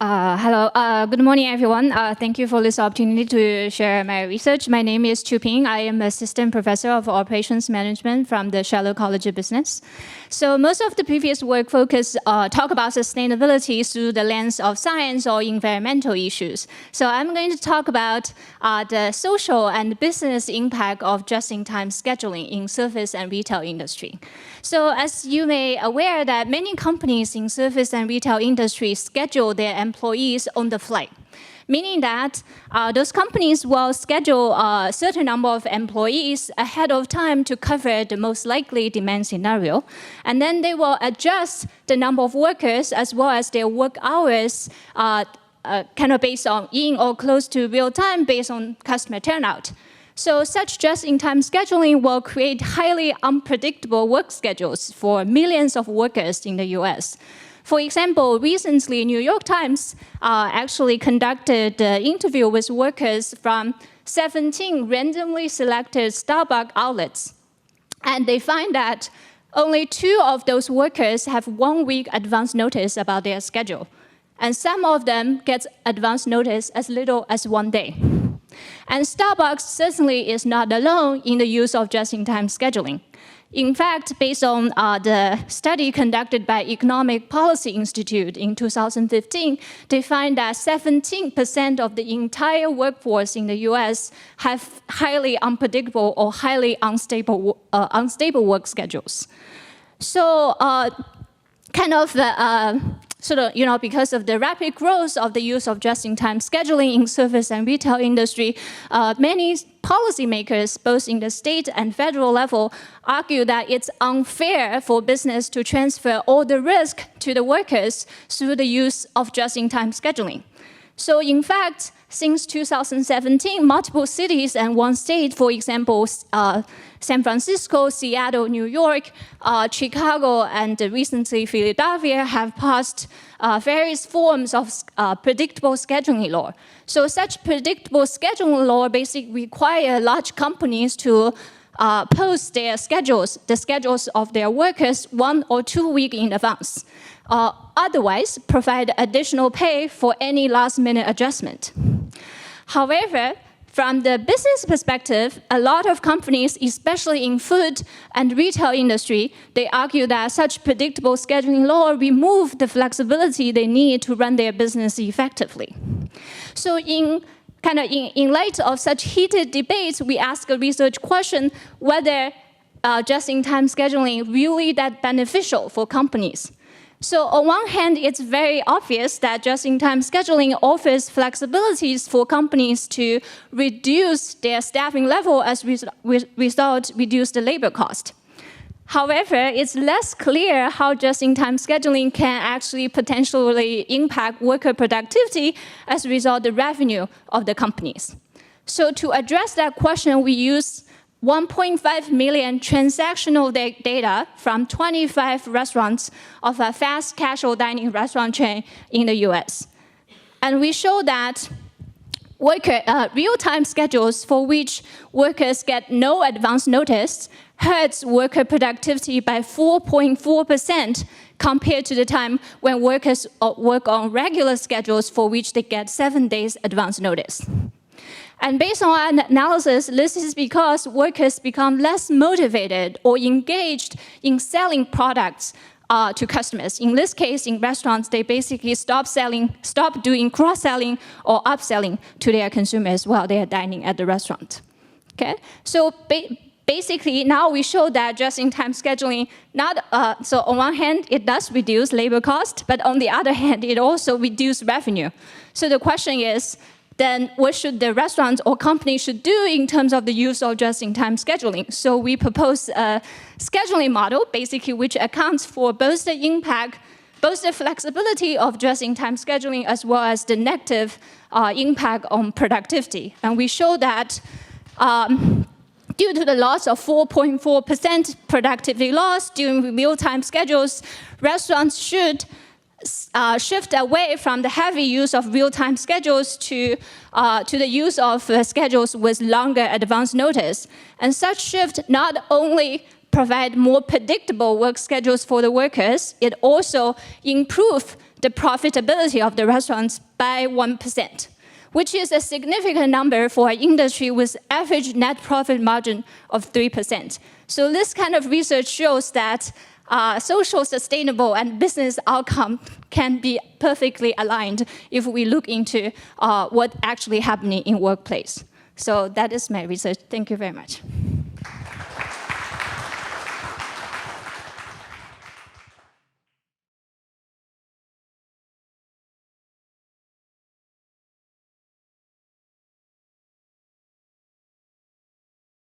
Hello, good morning, everyone. Thank you for this opportunity to share my research. My name is Qiuping. I am Assistant Professor of Operations Management from the Shallow College of Business. So most of the previous work talk about sustainability through the lens of science or environmental issues. So I'm going to talk about the social and business impact of just-in-time scheduling in service and retail industry. So as you may be aware that many companies in service and retail industry schedule their employees on the fly, meaning that those companies will schedule a certain number of employees ahead of time to cover the most likely demand scenario. And then they will adjust the number of workers as well as their work hours kind of based on in or close to real time based on customer turnout. So such just-in-time scheduling will create highly unpredictable work schedules for millions of workers in the US. For example, recently, New York Times actually conducted an interview with workers from 17 randomly selected Starbucks outlets. And they find that only 2 of those workers have 1 week advance notice about their schedule. And some of them get advance notice as little as 1 day. And Starbucks certainly is not alone in the use of just-in-time scheduling. In fact, based on the study conducted by Economic Policy Institute in 2015, they find that 17% of the entire workforce in the US have highly unpredictable or highly unstable work schedules. So because of the rapid growth of the use of just-in-time scheduling in service and retail industry, many policymakers, both in the state and federal level, argue that it's unfair for business to transfer all the risk to the workers through the use of just-in-time scheduling. So in fact, since 2017, multiple cities and 1 state, for example, San Francisco, Seattle, New York, Chicago, and recently Philadelphia have passed various forms of predictable scheduling law. So such predictable scheduling law basically require large companies to post their schedules, the schedules of their workers 1 or 2 weeks in advance. Otherwise, provide additional pay for any last-minute adjustment. However, from the business perspective, a lot of companies, especially in food and retail industry, they argue that such predictable scheduling law remove the flexibility they need to run their business effectively. So in light of such heated debates, we ask a research question whether just-in-time scheduling really that beneficial for companies. So on one hand, it's very obvious that just-in-time scheduling offers flexibilities for companies to reduce their staffing level as result, reduce the labor cost. However, it's less clear how just-in-time scheduling can actually potentially impact worker productivity as a result of the revenue of the companies. So to address that question, we use 1.5 million transactional data from 25 restaurants of a fast casual dining restaurant chain in the US. And we show that real-time schedules for which workers get no advance notice hurts worker productivity by 4.4% compared to the time when workers work on regular schedules for which they get 7 days advance notice. And based on our analysis, this is because workers become less motivated or engaged in selling products to customers. In this case, in restaurants, they basically stop doing cross-selling or upselling to their consumers while they are dining at the restaurant. Okay? So basically, now we show that just-in-time scheduling, so on one hand, it does reduce labor cost, but on the other hand, it also reduces revenue. So the question is, then what should the restaurants or companies should do in terms of the use of just-in-time scheduling? So we propose a scheduling model, basically, which accounts for both the impact, both the flexibility of just-in-time scheduling as well as the negative impact on productivity. And we show that due to the loss of 4.4% productivity loss during real-time schedules, restaurants should shift away from the heavy use of real-time schedules to the use of schedules with longer advance notice. And such shift not only provide more predictable work schedules for the workers, it also improves the profitability of the restaurants by 1%, which is a significant number for an industry with average net profit margin of 3%. So this kind of research shows that social, sustainable, and business outcome can be perfectly aligned if we look into what's actually happening in workplace. So that is my research. Thank you very much.